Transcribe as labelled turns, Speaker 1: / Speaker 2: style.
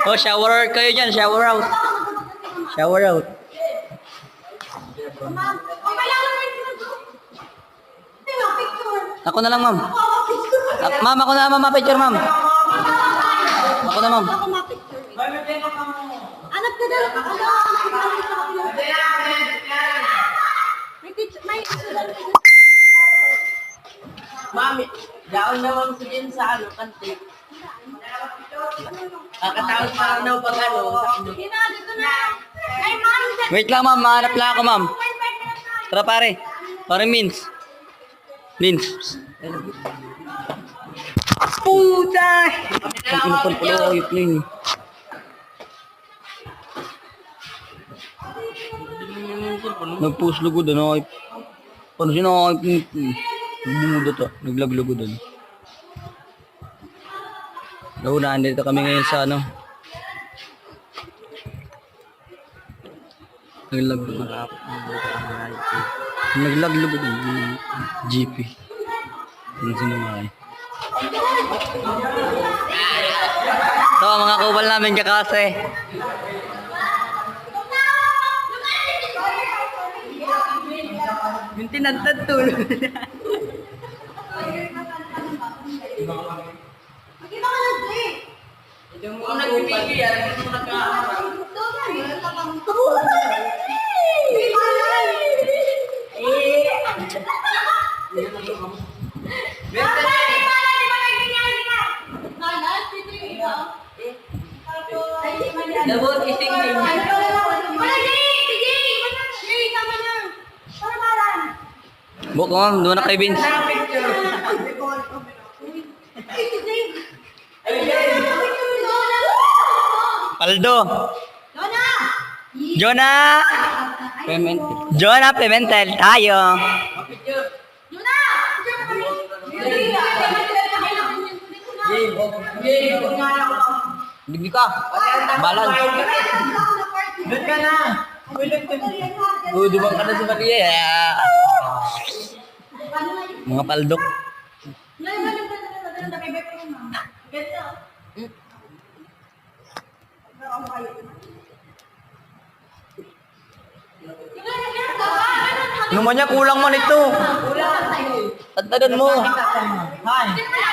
Speaker 1: Oh, shower out kayo dyan. Shower out. Shower out. Ako na lang, ma'am. Ma'am, ako na, ma'am. Picture, ma'am. Ako na, ma'am.
Speaker 2: Anak ka daw.
Speaker 3: Mami, daon na ma'am sa dyan sa ano, kanti. Kakatawag pa daw pag ano.
Speaker 2: Dito na. Ay, ma'am.
Speaker 1: Wait lang, ma'am. Mahanap lang ako, ma'am. Tara, pare. Pare, Mins. Mins. Puta! Ang pinapalpalo ko yung plane. Nagpuslugod ano. Paano siya nakakipin? Nagbumuda to. Naglaglugod ano. Naunahan dito kami ngayon sa ano. Naglaglugod. Naglaglugod ano. GP. Ano sinamay. Ito mga kupal namin kakase. Yung tinantad tulog na.
Speaker 2: Magkita ka lang, Dre.
Speaker 3: Kung nagbibigay yan, kung nagkaharap. Dabot ising din.
Speaker 1: Buko ma'am, doon na kay Vince. Paldo. Jonah! Jonah Pimentel, tayo. Bigli ka. Balance.
Speaker 3: Doon ka na.
Speaker 1: Dumang ka na si Maria. Mga paldok. Ano man niya, kulang man ito. Tagtagan mo.
Speaker 3: Hi.